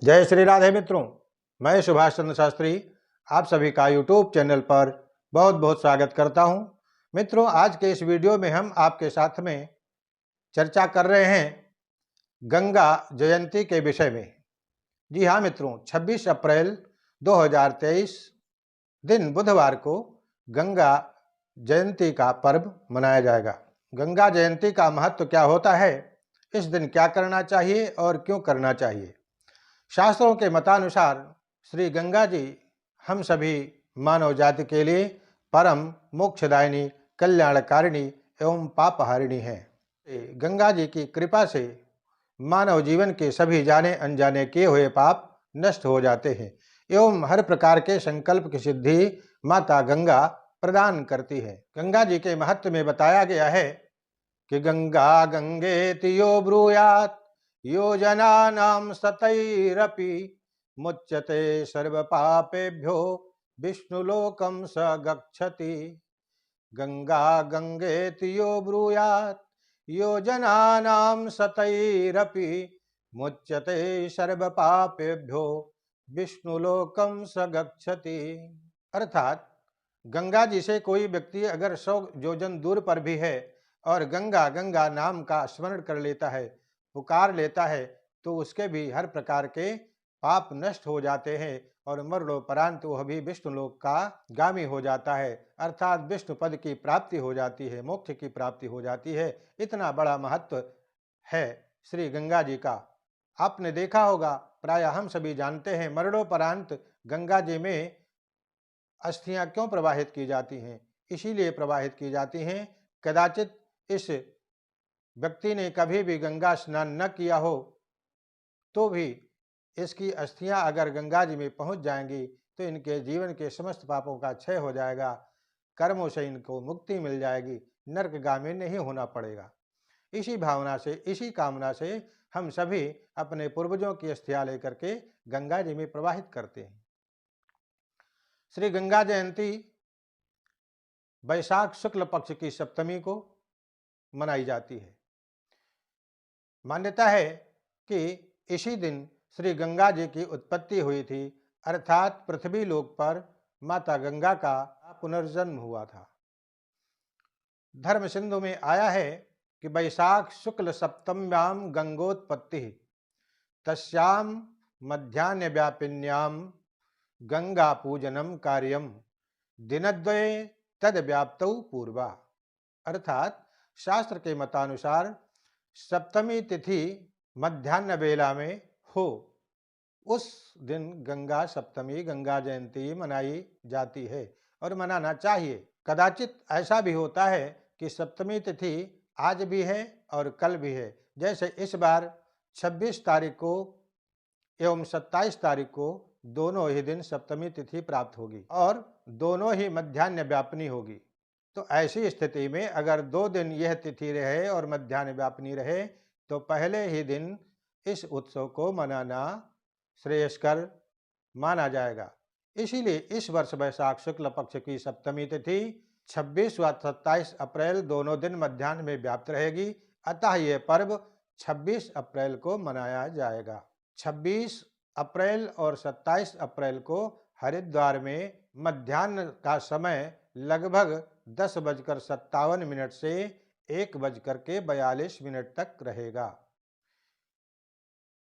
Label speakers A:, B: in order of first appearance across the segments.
A: जय श्री राधे मित्रों, मैं सुभाष चंद्र शास्त्री आप सभी का यूट्यूब चैनल पर बहुत बहुत स्वागत करता हूं। मित्रों, आज के इस वीडियो में हम आपके साथ में चर्चा कर रहे हैं गंगा जयंती के विषय में। जी हाँ मित्रों, 26 अप्रैल 2023 दिन बुधवार को गंगा जयंती का पर्व मनाया जाएगा। गंगा जयंती का महत्व क्या होता है, इस दिन क्या करना चाहिए और क्यों करना चाहिए। शास्त्रों के मतानुसार श्री गंगा जी हम सभी मानव जाति के लिए परम मोक्षदायिनी, कल्याणकारिणी एवं पापहारिणी है। गंगा जी की कृपा से मानव जीवन के सभी जाने अनजाने किए हुए पाप नष्ट हो जाते हैं एवं हर प्रकार के संकल्प की सिद्धि माता गंगा प्रदान करती है। गंगा जी के महत्व में बताया गया है कि गंगा गंगेति यो ब्रूयात् योजनानां सतैरपि मुच्यते सर्वपापेभ्यो विष्णुलोकं स गच्छति। गंगा गंगेति यो ब्रूयात् योजनानां सतैरपि मुच्यते सर्वपापेभ्यो विष्णुलोकं स गच्छति। अर्थात गंगा जी से कोई व्यक्ति अगर 100 योजन दूर पर भी है और गंगा गंगा नाम का स्मरण कर लेता है, पुकार लेता है, तो उसके भी हर प्रकार के पाप नष्ट हो जाते हैं और मरणोपरांत वह भी विष्णुलोक का गामी हो जाता है, अर्थात विष्णु पद की प्राप्ति हो जाती है, मोक्ष की प्राप्ति हो जाती है। इतना बड़ा महत्व है श्री गंगा जी का। आपने देखा होगा, प्राय हम सभी जानते हैं, मरणोपरांत गंगा जी में अस्थियां क्यों प्रवाहित की जाती हैं। इसीलिए प्रवाहित की जाती हैं, कदाचित इस व्यक्ति ने कभी भी गंगा स्नान न किया हो तो भी इसकी अस्थियां अगर गंगा जी में पहुंच जाएंगी तो इनके जीवन के समस्त पापों का क्षय हो जाएगा, कर्मों से इनको मुक्ति मिल जाएगी, नरकगामी नहीं होना पड़ेगा। इसी भावना से, इसी कामना से हम सभी अपने पूर्वजों की अस्थियां लेकर के गंगा जी में प्रवाहित करते हैं। श्री गंगा जयंती वैशाख शुक्ल पक्ष की सप्तमी को मनाई जाती है। मान्यता है कि इसी दिन श्री गंगा जी की उत्पत्ति हुई थी, अर्थात पृथ्वी लोक पर माता गंगा का पुनर्जन्म हुआ था। धर्म सिंधु में आया है कि वैशाख शुक्ल सप्तम्याम गंगोत्पत्ति तस्याम मध्यान्ह व्यापिन्याम गंगा पूजनम कार्यम दिनद्वये तद व्याप्तौ पूर्वा। अर्थात शास्त्र के मतानुसार सप्तमी तिथि मध्यान्ह बेला में हो, उस दिन गंगा सप्तमी, गंगा जयंती मनाई जाती है और मनाना चाहिए। कदाचित ऐसा भी होता है कि सप्तमी तिथि आज भी है और कल भी है। जैसे इस बार 26 तारीख को एवं 27 तारीख को दोनों ही दिन सप्तमी तिथि प्राप्त होगी और दोनों ही मध्यान्ह व्यापिनी होगी। तो ऐसी स्थिति में अगर 2 दिन यह तिथि रहे और मध्यान्ह व्यापिनी रहे तो पहले ही दिन इस उत्सव को मनाना श्रेयस्कर माना जाएगा। इसीलिए इस वर्ष वैशाख शुक्ल पक्ष की सप्तमी तिथि 26 व 27 अप्रैल दोनों दिन मध्यान्ह में व्याप्त रहेगी। अतः यह पर्व 26 अप्रैल को मनाया जाएगा। 26 अप्रैल और 27 अप्रैल को हरिद्वार में मध्याह्न का समय लगभग 10:57 से 1:42 तक रहेगा।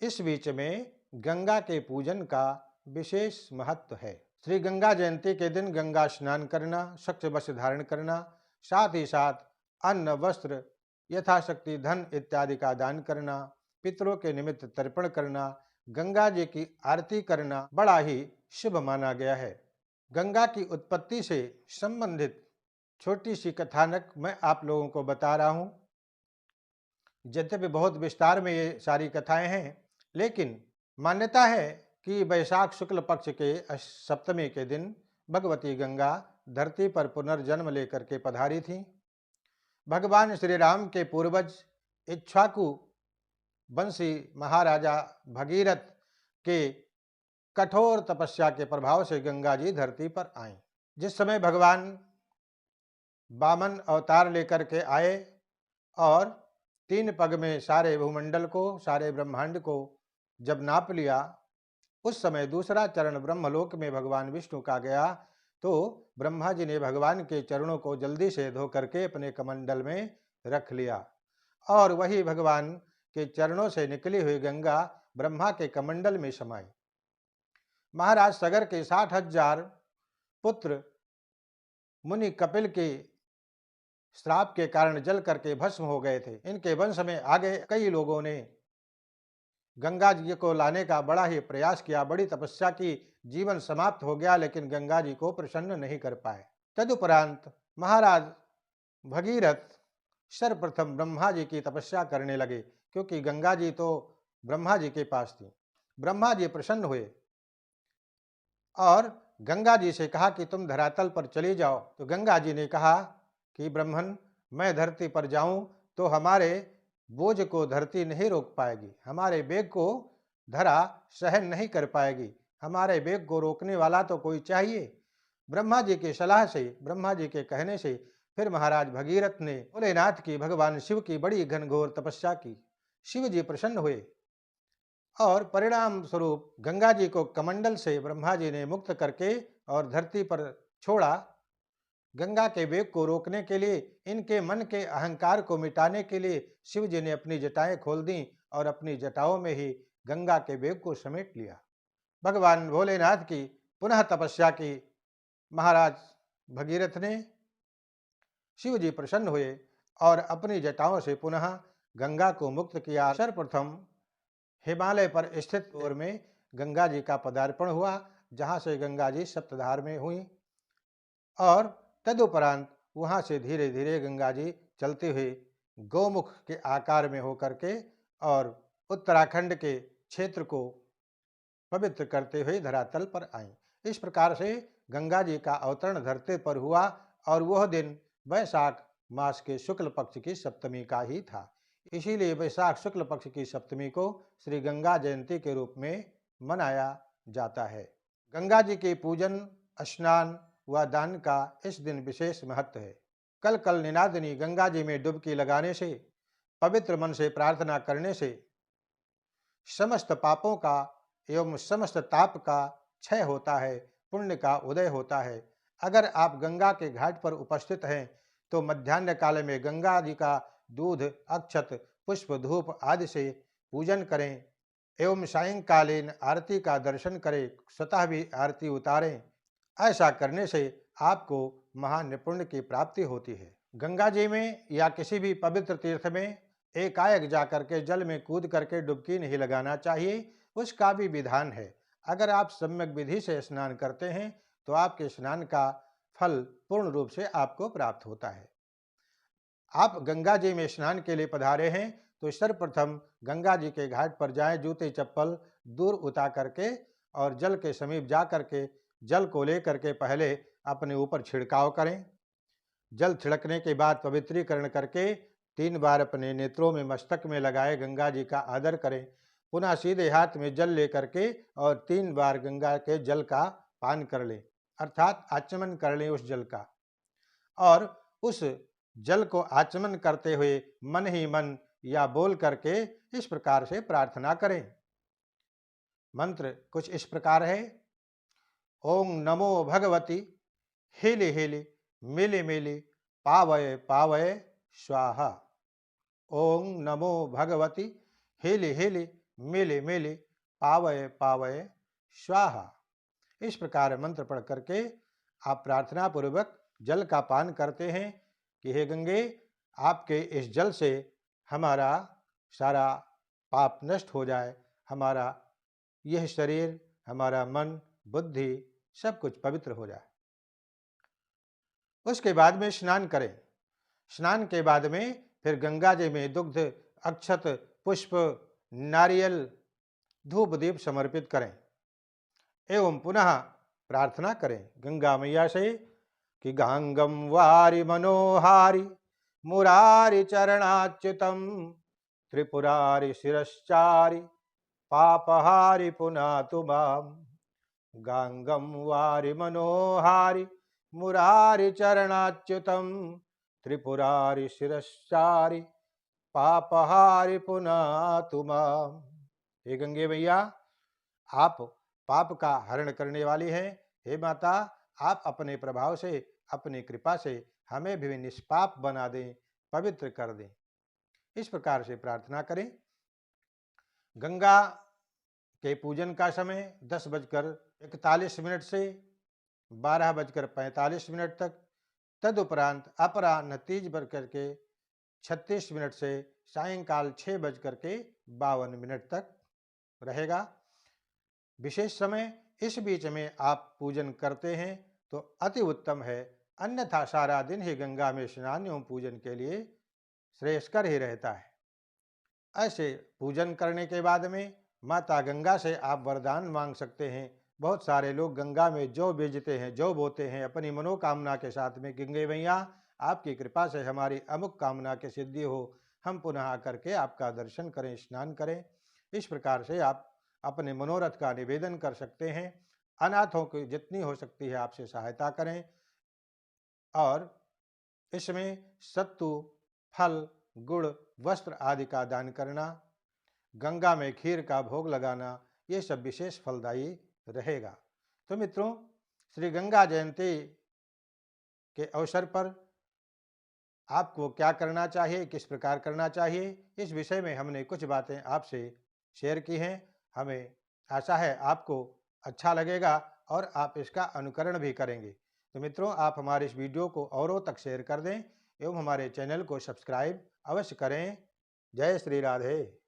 A: इस बीच में गंगा के पूजन का विशेष महत्व है। श्री गंगा जयंती के दिन गंगा स्नान करना, स्वच्छ वस्त्र धारण करना, साथ ही साथ अन्न, वस्त्र, यथाशक्ति धन इत्यादि का दान करना, पितरों के निमित्त तर्पण करना, गंगा जी की आरती करना बड़ा ही शुभ माना गया है। गंगा की उत्पत्ति से संबंधित छोटी सी कथानक मैं आप लोगों को बता रहा हूं। यद्यपि बहुत विस्तार में ये सारी कथाएं हैं, लेकिन मान्यता है कि वैशाख शुक्ल पक्ष के सप्तमी के दिन भगवती गंगा धरती पर पुनर्जन्म लेकर के पधारी थी। भगवान श्री राम के पूर्वज इक्ष्वाकु वंशी महाराजा भगीरथ के कठोर तपस्या के प्रभाव से गंगा जी धरती पर आए। जिस समय भगवान वामन अवतार लेकर के आए और 3 पग में सारे भूमंडल को, सारे ब्रह्मांड को जब नाप लिया उस समय दूसरा चरण ब्रह्मलोक में भगवान विष्णु का गया तो ब्रह्मा जी ने भगवान के चरणों को जल्दी से धो करके अपने कमंडल में रख लिया और वही भगवान के चरणों से निकली हुई गंगा ब्रह्मा के कमंडल में समाई। महाराज सगर के 60,000 पुत्र मुनि कपिल के श्राप के कारण जल करके भस्म हो गए थे। इनके वंश में आगे कई लोगों ने गंगा जी को लाने का बड़ा ही प्रयास किया, बड़ी तपस्या की, जीवन समाप्त हो गया, लेकिन गंगा जी को प्रसन्न नहीं कर पाए। तदुपरांत महाराज भगीरथ सर्वप्रथम ब्रह्मा जी की तपस्या करने लगे, क्योंकि गंगा जी तो ब्रह्मा जी के पास थी। ब्रह्मा जी प्रसन्न हुए और गंगा जी से कहा कि तुम धरातल पर चली जाओ। तो गंगा जी ने कहा कि ब्रह्मन, मैं धरती पर जाऊं तो हमारे बोझ को धरती नहीं रोक पाएगी, हमारे वेग को धरा सहन नहीं कर पाएगी, हमारे वेग को रोकने वाला तो कोई चाहिए। ब्रह्मा जी की सलाह से, ब्रह्मा जी के कहने से फिर महाराज भगीरथ ने भोलेनाथ की, भगवान शिव की बड़ी घनघोर तपस्या की। शिव जी प्रसन्न हुए और परिणाम स्वरूप गंगा जी को कमंडल से ब्रह्मा जी ने मुक्त करके और धरती पर छोड़ा। गंगा के वेग को रोकने के लिए, इनके मन के अहंकार को मिटाने के लिए शिव जी ने अपनी जटाएं खोल दी और अपनी जटाओं में ही गंगा के वेग को समेट लिया। भगवान भोलेनाथ की पुनः तपस्या की महाराज भगीरथ ने। शिव जी प्रसन्न हुए और अपनी जटाओं से पुनः गंगा को मुक्त किया। सर्वप्रथम हिमालय पर स्थित ओर में गंगा जी का पदार्पण हुआ, जहां से गंगा जी सप्तधार में हुई और तदुपरांत वहां से धीरे धीरे गंगा जी चलते हुए गौमुख के आकार में होकर के और उत्तराखंड के क्षेत्र को पवित्र करते हुए धरातल पर आई। इस प्रकार से गंगा जी का अवतरण धरती पर हुआ और वह दिन वैशाख मास के शुक्ल पक्ष की सप्तमी का ही था। इसीलिए वैशाख शुक्ल पक्ष की सप्तमी को श्री गंगा जयंती के रूप में मनाया जाता है। गंगा जी के पूजन, स्नान व दान का इस दिन विशेष महत्व है। कल कल निनादिनी गंगा जी में डुबकी लगाने से, पवित्र मन से प्रार्थना करने से समस्त पापों का एवं समस्त ताप का क्षय होता है, पुण्य का उदय होता है। अगर आप गंगा के घाट पर उपस्थित हैं तो मध्याह्न काल में गंगा जी का दूध, अक्षत, पुष्प, धूप आदि से पूजन करें एवं सायंकालीन आरती का दर्शन करें, स्वतः भी आरती उतारें। ऐसा करने से आपको महान पुण्य की प्राप्ति होती है। गंगा जी में या किसी भी पवित्र तीर्थ में एकाएक जाकर के जल में कूद करके डुबकी नहीं लगाना चाहिए, उसका भी विधान है। अगर आप सम्यक विधि से स्नान करते हैं तो आपके स्नान का फल पूर्ण रूप से आपको प्राप्त होता है। आप गंगा जी में स्नान के लिए पधारे हैं तो सर्वप्रथम गंगा जी के घाट पर जाएं, जूते चप्पल दूर उतार करके और जल के समीप जा करके जल को लेकर के पहले अपने ऊपर छिड़काव करें। जल छिड़कने के बाद पवित्रीकरण करके 3 बार अपने नेत्रों में, मस्तक में लगाए गंगा जी का आदर करें। पुनः सीधे हाथ में जल लेकर के और 3 बार गंगा के जल का पान कर लें, अर्थात आचमन कर लें उस जल का। और उस जल को आचमन करते हुए मन ही मन या बोल करके इस प्रकार से प्रार्थना करें। मंत्र कुछ इस प्रकार है: ओम नमो भगवती हेले हेले मेले मेले पावय पावय स्वाहा। ओम नमो भगवती हेले हेले मेले मेले पावय पावय स्वाहा। इस प्रकार मंत्र पढ़ करके आप प्रार्थना पूर्वक जल का पान करते हैं कि हे गंगे, आपके इस जल से हमारा सारा पाप नष्ट हो जाए, हमारा यह शरीर, हमारा मन, बुद्धि सब कुछ पवित्र हो जाए। उसके बाद में स्नान करें। स्नान के बाद में फिर गंगा जी में दुग्ध, अक्षत, पुष्प, नारियल, धूप दीप समर्पित करें एवं पुनः प्रार्थना करें गंगा मैया से कि गांगम वारि मनोहारि मुरारि चरणाच्युतम त्रिपुरारि शिरश्चारि पापहारि पुनातु माम। गांगम वारि मनोहारि मुरारि चरणाच्युतम त्रिपुरारि शिरश्चारि पापहारि पुनातु माम। हे गंगे मैया, आप पाप का हरण करने वाली हैं। हे माता, आप अपने प्रभाव से, अपनी कृपा से हमें भी निष्पाप बना दें, पवित्र कर दें। इस प्रकार से प्रार्थना करें। गंगा के पूजन का समय 10:41 से 12:45 तक, तदुपरांत अपराह्न 30:36 से सायंकाल 6:52 तक रहेगा। विशेष समय इस बीच में आप पूजन करते हैं तो अति उत्तम है, अन्यथा सारा दिन ही गंगा में स्नान एवं पूजन के लिए श्रेयस्कर ही रहता है। ऐसे पूजन करने के बाद में माता गंगा से आप वरदान मांग सकते हैं। बहुत सारे लोग गंगा में जौ बीजते हैं, जौ बोते हैं अपनी मनोकामना के साथ में, गंगे मैया आपकी कृपा से हमारी अमुक कामना की सिद्धि हो, हम पुनः आकर के आपका दर्शन करें, स्नान करें। इस प्रकार से आप अपने मनोरथ का निवेदन कर सकते हैं। अनाथों की जितनी हो सकती है आपसे सहायता करें और इसमें सत्तू, फल, गुड़, वस्त्र आदि का दान करना, गंगा में खीर का भोग लगाना, ये सब विशेष फलदायी रहेगा। तो मित्रों, श्री गंगा जयंती के अवसर पर आपको क्या करना चाहिए, किस प्रकार करना चाहिए, इस विषय में हमने कुछ बातें आपसे शेयर की हैं। हमें आशा है आपको अच्छा लगेगा और आप इसका अनुकरण भी करेंगे। तो मित्रों, आप हमारे इस वीडियो को औरों तक शेयर कर दें एवं हमारे चैनल को सब्सक्राइब अवश्य करें। जय श्री राधे।